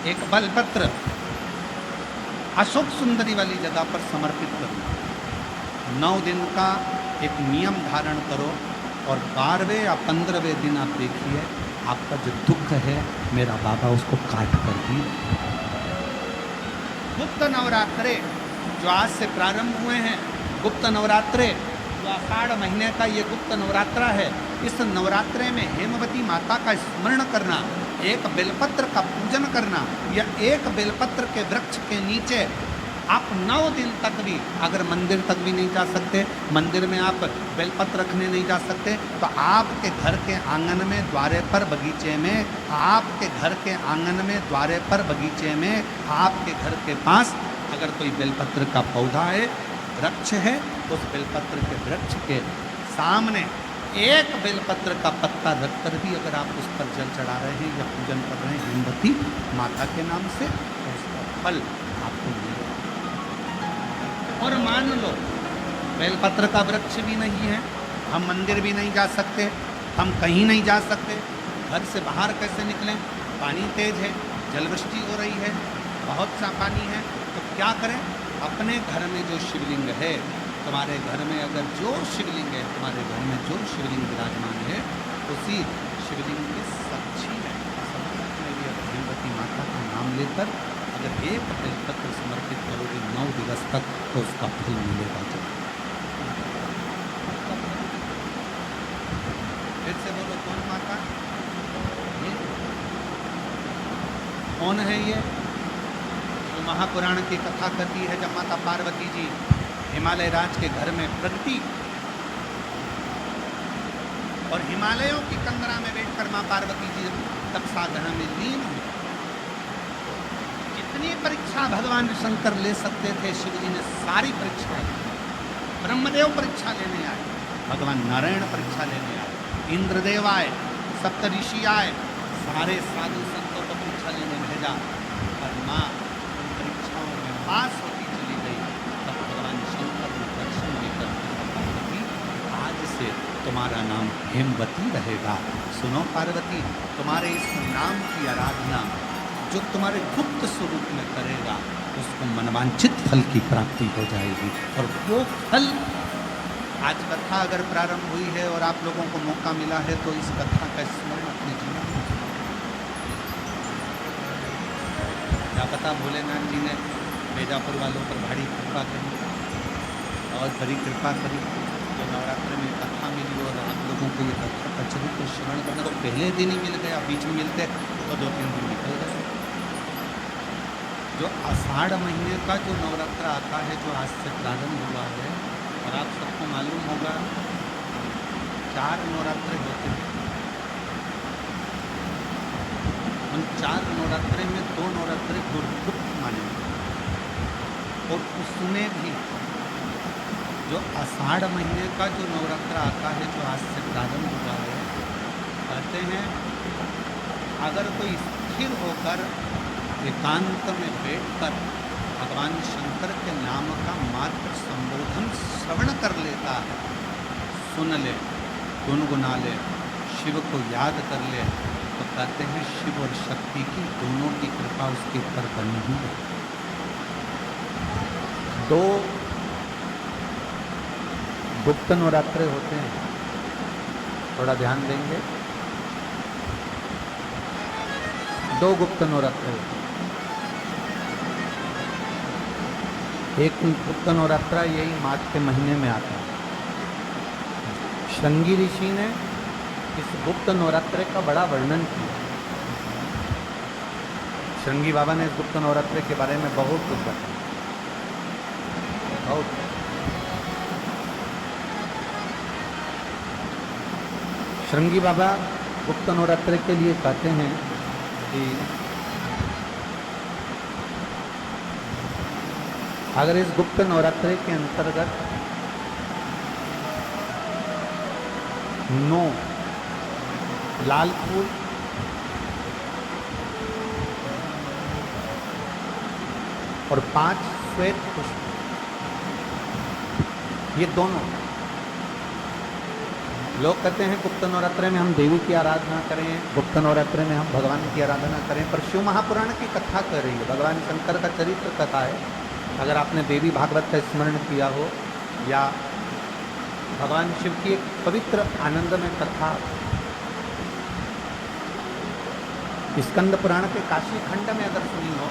एक बलपत्र अशोक सुंदरी वाली जगह पर समर्पित करो। 9 दिन का एक नियम धारण करो और 12वें या 15वें दिन आप देखिए आपका जो दुख है मेरा बाबा उसको काट कर दी। गुप्त नवरात्रे जो आज से प्रारंभ हुए हैं, गुप्त नवरात्रे जो आषाढ़ महीने का ये गुप्त नवरात्रा है, इस नवरात्रे में हेमवती माता का स्मरण करना, एक बेलपत्र का पूजन करना या एक बेलपत्र के वृक्ष के नीचे आप 9 दिन तक भी, अगर मंदिर तक भी नहीं जा सकते, मंदिर में आप बेलपत्र रखने नहीं जा सकते, तो आपके घर के आंगन में द्वारे पर बगीचे में, आपके घर के आंगन में द्वारे पर बगीचे में, आपके घर के पास अगर कोई बेलपत्र का पौधा है, वृक्ष है, उस बेलपत्र के वृक्ष के सामने एक बेलपत्र का पत्ता रखकर भी अगर आप उस पर जल चढ़ा रहे हैं या पूजन कर रहे हैं हेमवती माता के नाम से, तो उसका फल आपको मिलेगा। और मान लो बेलपत्र का वृक्ष भी नहीं है, हम मंदिर भी नहीं जा सकते, हम कहीं नहीं जा सकते, घर से बाहर कैसे निकलें, पानी तेज है, जलवृष्टि हो रही है, बहुत सा पानी है, तो क्या करें? अपने घर में जो शिवलिंग है, तुम्हारे घर में अगर जो शिवलिंग है, तुम्हारे घर में जो शिवलिंग विराजमान है, उसी शिवलिंग के साक्षी है हेमवती माता का नाम लेकर अगर एक बेलपत्र समर्पित करोगे 9 दिवस तक, तो उसका फल मिलेगा। फिर से बोलो, कौन माता? ये कौन है? ये जो महापुराण की कथा करती है, जब माता पार्वती जी हिमालय राज के घर में प्रगति और हिमालयों की कंदरा में बैठकर मां पार्वती जी तपसाधना में लीन हुई। जितनी परीक्षा भगवान शंकर ले सकते थे, शिव जी ने सारी परीक्षाएं, ब्रह्मदेव परीक्षा लेने आए, भगवान नारायण परीक्षा लेने आए, इंद्रदेव आए, सप्तऋषि आए, सारे साधु संतों को परीक्षा लेने भेजा, पर मां परीक्षाओं में पास होती चली गई। तब भगवान शंकर ने दर्शन देकर पार्वती, आज से तुम्हारा नाम हेमवती रहेगा। सुनो पार्वती, तुम्हारे इस नाम की आराधना जो तुम्हारे गुप्त स्वरूप में करेगा, उसको मनवांछित फल की प्राप्ति हो जाएगी। और वो फल, आज कथा अगर प्रारंभ हुई है और आप लोगों को मौका मिला है, तो इस कथा का स्मरण अपने जीवन में, क्या पता भोलेनाथ जी ने बेजापुर वालों पर भारी कृपा करी और बड़ी कृपा करी, जो नवरात्र में कथा मिली और आप लोगों को ये कथा का चरित्र श्रवण करने को पहले दिन ही मिल गया, बीच में मिलते तो 2-3 दिन निकल गए। जो आषाढ़ महीने का जो नवरात्र आता है, जो आज से प्रारंभ हुआ है, और आप सबको मालूम होगा 4 नवरात्रे होते हैं। उन 4 नवरात्रे में 2 नवरात्रे गुप्त माने, और उसमें भी जो आषाढ़ महीने का जो नवरात्र आता है, जो आज से प्रारंभ हुआ है, कहते हैं अगर कोई स्थिर होकर एकांत में बैठकर भगवान शंकर के नाम का मात्र संबोधन श्रवण कर लेता है, सुन ले, गुनगुना ले, शिव को याद कर ले, तो कहते हैं शिव और शक्ति की दोनों की कृपा उसके ऊपर बनी हुई है। 2 गुप्त नवरात्रे होते हैं, थोड़ा ध्यान देंगे। 2 गुप्त नवरात्रे होते हैं। एक गुप्त नवरात्रा यही माघ के महीने में आता है। श्रृंगी ऋषि ने इस गुप्त नवरात्रे का बड़ा वर्णन किया। श्रृंगी बाबा ने इस गुप्त नवरात्रे के बारे में बहुत कुछ बताया, बहुत। श्रृंगी बाबा गुप्त नवरात्रे के लिए कहते हैं कि अगर इस गुप्त नवरात्रे के अंतर्गत 9 लाल फूल, और 5 श्वेत पुष्प, ये दोनों लोग कहते हैं गुप्त नवरात्रे में हम देवी की आराधना करें, गुप्त नवरात्रे में हम भगवान की आराधना करें, पर शिव महापुराण की कथा कर रही है, भगवान शंकर का चरित्र कथा है। अगर आपने देवी भागवत का स्मरण किया हो या भगवान शिव की एक पवित्र आनंदमय कथा स्कंद पुराण के काशी खंड में अगर सुनी हो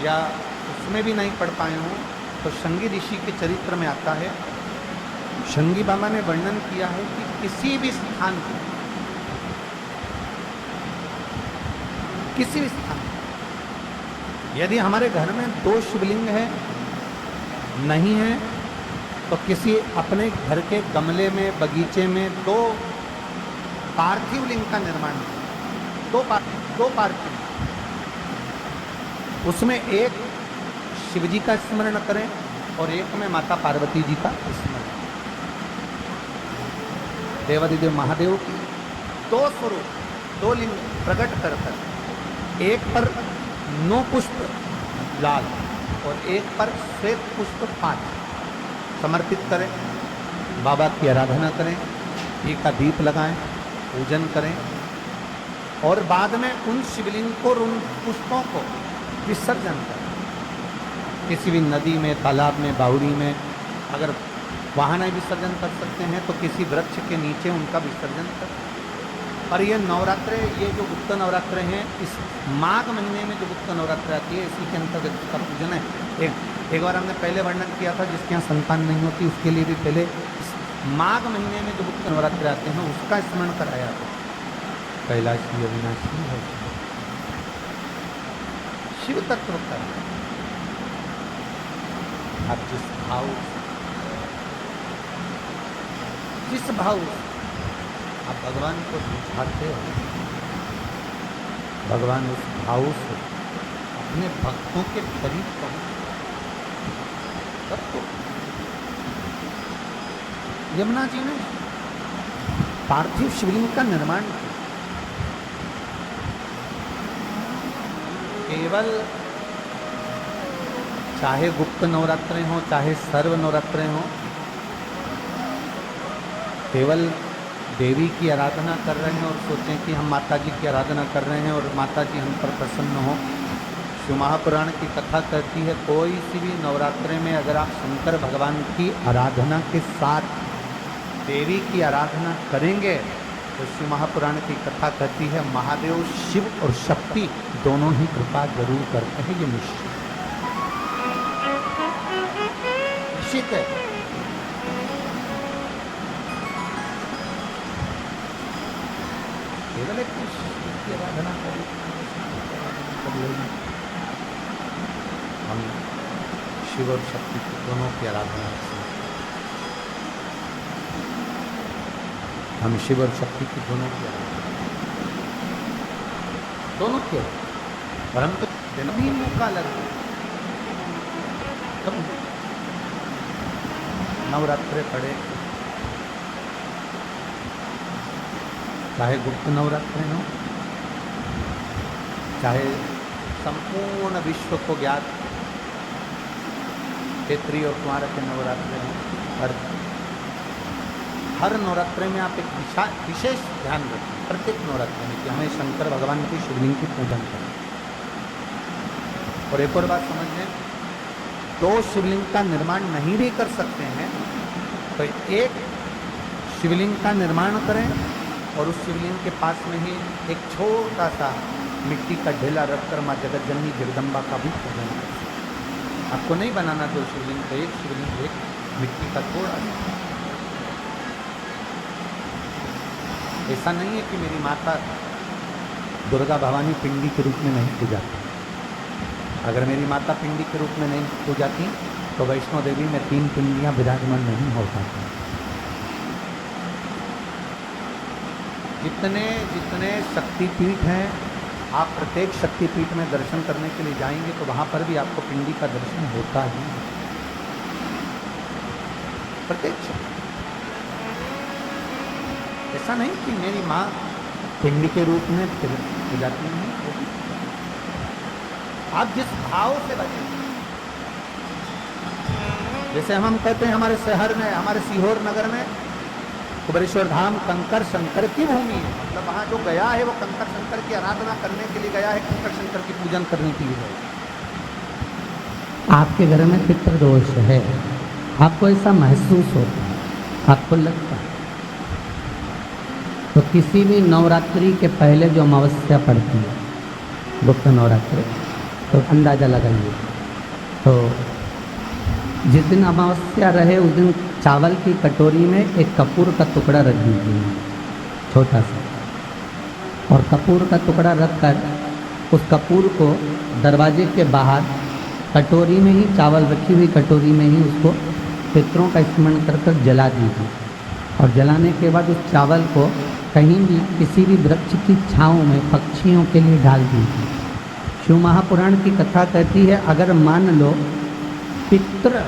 या उसमें भी नहीं पढ़ पाए हो तो शंगी ऋषि के चरित्र में आता है। शंगी बाबा ने वर्णन किया है कि किसी भी स्थान पर, किसी भी स्थान पर यदि हमारे घर में 2 शिवलिंग है नहीं है तो किसी अपने घर के गमले में बगीचे में 2 पार्थिव लिंग का निर्माण करें, 2 पार्थिव, उसमें एक शिवजी का स्मरण करें और एक में माता पार्वती जी का स्मरण। देवादिदेव महादेव की 2 स्वरूप, 2 लिंग प्रकट कर कर एक पर 9 पुष्प लाल और एक पर श्वेत पुष्प 5 समर्पित करें, बाबा की आराधना करें, घी का दीप लगाएं, पूजन करें और बाद में उन शिवलिंग को और उन पुष्पों को विसर्जन करें। किसी भी नदी में, तालाब में, बावड़ी में, अगर वहाँ नहीं विसर्जन कर सकते हैं तो किसी वृक्ष के नीचे उनका विसर्जन करें। और ये नवरात्रे, ये जो गुप्त नवरात्रे हैं, इस माघ महीने में जो गुप्त नवरात्रे आती है इसी के अंतर्गत इसका पूजन है। एक बार हमने पहले वर्णन किया था, जिसके यहाँ संतान नहीं होती उसके लिए भी पहले माघ महीने में जो गुप्त नवरात्रे आते हैं उसका स्मरण कराया था। कैलाशी अविनाशी है, शिव तत्व का आप जिस भाव आप भगवान को बुझाते हो, भगवान उस भाव से अपने भक्तों के करीब पहुंच तब तो यमुना जी ने पार्थिव शिवलिंग का निर्माण किया। केवल चाहे गुप्त नवरात्रे हों चाहे सर्व नवरात्रे हों, केवल देवी की आराधना कर रहे हैं और सोचें कि हम माता जी की आराधना कर रहे हैं और माता जी हम पर प्रसन्न हो। शिव महापुराण की कथा कहती है कोई सी भी नवरात्रे में अगर आप शंकर भगवान की आराधना के साथ देवी की आराधना करेंगे तो शिव महापुराण की कथा कहती है महादेव शिव और शक्ति दोनों ही कृपा जरूर करते हैं। ये निश्चित है। केवल एक की आराधना करें, हम शिव और शक्ति दोनों की आराधना करें, हम शिव और शक्ति की दोनों की आराधना, दोनों की, परंतु भी मौका लगे तब नवरात्रे पड़े, चाहे गुप्त नवरात्रे हो चाहे संपूर्ण विश्व को ज्ञात चैत्री और कुमार के नवरात्रे हों, पर हर नवरात्रे में आप एक विशेष ध्यान रखें प्रत्येक नवरात्रे में कि हमें शंकर भगवान की शिवलिंग की पूजन करें। और एक और बात समझ लें, 2 शिवलिंग का निर्माण नहीं भी कर सकते हैं तो एक शिवलिंग का निर्माण करें और उस शिवलिंग के पास में ही एक छोटा सा मिट्टी का ढेला रखकर माँ जगतजननी जगदम्बा का भी पूजन करें। आपको नहीं बनाना 2 शिवलिंग, तो एक शिवलिंग एक मिट्टी का थोड़ा सा। ऐसा नहीं है कि मेरी माता दुर्गा भवानी पिंडी के रूप में नहीं पूजाती। अगर मेरी माता पिंडी के रूप में नहीं पूजाती तो वैष्णो देवी में 3 पिंडियाँ विराजमान नहीं हो पाती। जितने शक्तिपीठ हैं, आप प्रत्येक शक्तिपीठ में दर्शन करने के लिए जाएंगे तो वहाँ पर भी आपको पिंडी का दर्शन होता ही है, प्रत्येक। ऐसा नहीं कि मेरी माँ पिंडी के रूप में पूजाती नहीं, आप जिस भाव से बचें, जैसे हम कहते हैं हमारे शहर में, हमारे सीहोर नगर में कुबेरेश्वर धाम कंकर शंकर की भूमि है, मतलब वहाँ जो गया है वो कंकर शंकर की आराधना करने के लिए गया है, कंकर शंकर की पूजन करने के लिए गया है। आपके घर में पितृदोष है, आपको ऐसा महसूस होता है, आपको लगता है, तो किसी भी नवरात्रि के पहले जो अमावस्या पड़ती है, गुप्त नवरात्रि, तो अंदाज़ा लगाइए। तो जिस दिन अमावस्या रहे उस दिन चावल की कटोरी में एक कपूर का टुकड़ा रख दीजिए, छोटा सा, और कपूर का टुकड़ा रखकर उस कपूर को दरवाजे के बाहर कटोरी में ही, चावल रखी हुई कटोरी में ही उसको पितरों का स्मरण कर कर जला दीजिए। और जलाने के बाद उस चावल को कहीं भी किसी भी वृक्ष की छाँव में पक्षियों के लिए डाल दीजिए। शिव महापुराण की कथा कहती है, अगर मान लो पितृ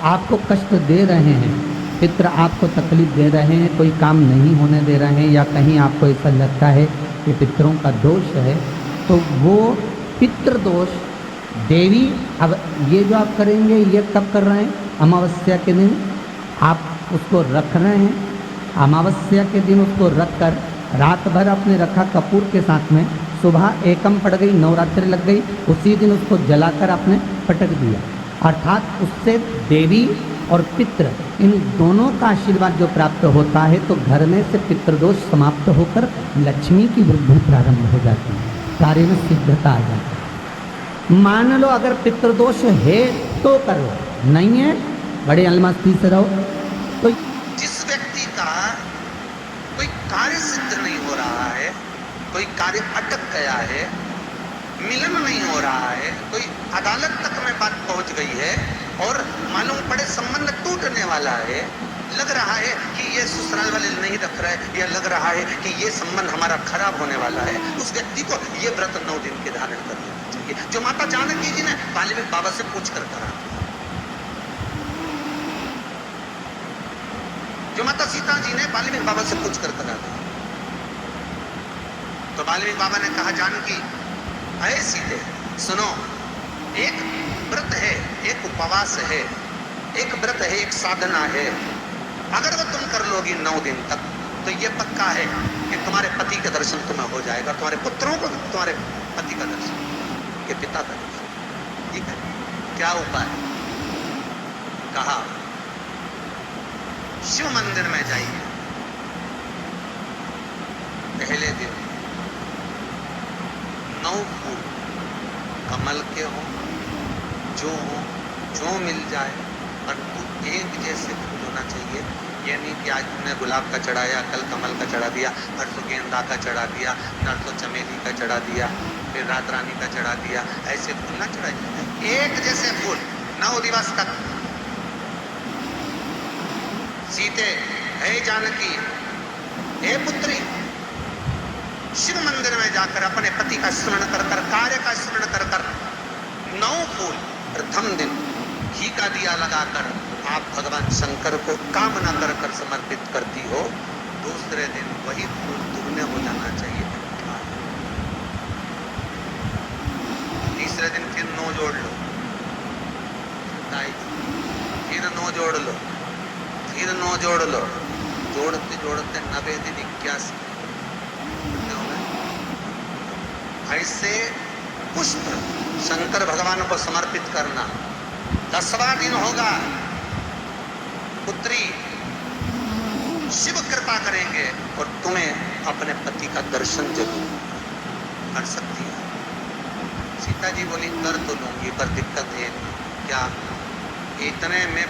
आपको कष्ट दे रहे हैं, पितृ आपको तकलीफ दे रहे हैं, कोई काम नहीं होने दे रहे हैं, या कहीं आपको ऐसा लगता है कि पितरों का दोष है, तो वो पितृदोष देवी, अब ये जो आप करेंगे ये कब कर रहे हैं? अमावस्या के दिन आप उसको रख रहे हैं, अमावस्या के दिन उसको रख कर रात भर आपने रखा कपूर के साथ में, सुबह एकम पड़ गई, नवरात्रि लग गई, उसी दिन उसको जलाकर आपने पटक दिया, अर्थात उससे देवी और पितृ इन दोनों का आशीर्वाद जो प्राप्त होता है, तो घर में से पितृदोष समाप्त होकर लक्ष्मी की वृद्धि प्रारंभ हो जाती है, कार्य में सिद्धता आ जाती है। मान लो अगर पितृदोष है तो करो, नहीं है बड़े अलमस्ती से रहो। तो जिस व्यक्ति का कोई कार्य सिद्ध नहीं हो रहा है, कोई कार्य अटक गया है, मिलन नहीं हो रहा है, कोई अदालत तक में बात पहुंच गई है और मालूम पड़े संबंध टूटने वाला है, लग रहा है कि ये ससुराल वाले नहीं रख रहा है, या लग रहा है कि ये संबंध हमारा खराब होने वाला है, उस व्यक्ति को ये व्रत 9 दिन के धारण कर लेना चाहिए, जो माता जानकी जी ने बाल्मीकि बाबा से पूछ कर करा, जो माता सीता जी ने बाल्मीकि बाबा से पूछ कर करा था। तो बाल्मीकि बाबा ने कहा, जानकी अरे सीते सुनो, एक व्रत है, एक उपवास है, एक व्रत है, एक साधना है, अगर वो तुम कर लोगी 9 दिन तक, तो ये पक्का है कि तुम्हारे पति का दर्शन तुम्हें हो जाएगा, तुम्हारे पुत्रों को तुम्हारे पति का दर्शन, के पिता का दर्शन। ठीक है, क्या उपाय? कहा शिव मंदिर में जाइए, पहले दिन 9 फूल कमल के हो, जो मिल जाए, परंतु एक जैसे फूल होना चाहिए। ये नहीं कि आज तुमने गुलाब का चढ़ाया, कल कमल का चढ़ा दिया, परसों गेंदा का चढ़ा दिया, नरसों चमेली का चढ़ा दिया, फिर रात रानी का चढ़ा दिया, ऐसे फूल ना चढ़ाइए, एक जैसे फूल 9 दिवस तक। सीते, हे जानकी, हे पुत्री, शिव मंदिर में जाकर अपने पति का स्मरण कर कर, कार्य का स्मरण कर कर 9 फूल प्रथम दिन घी का दिया लगाकर आप भगवान शंकर को कामना कर कर समर्पित करती हो, दूसरे दिन वही फूल दुगने हो जाना चाहिए। तीसरे दिन फिर 9 जोड़ लो, फिर 9 जोड़ लो, फिर 9 जोड़ लो, जोड़ते जोड़ते 90 दिन 81 ऐसे पुष्प शंकर भगवान को समर्पित करना। 10वां दिन होगा, पुत्री शिव कृपा करेंगे और तुम्हें अपने पति का दर्शन जरूर कर सकती है। सीता जी बोली, कर तो लूंगी, पर दिक्कत है क्या, इतने में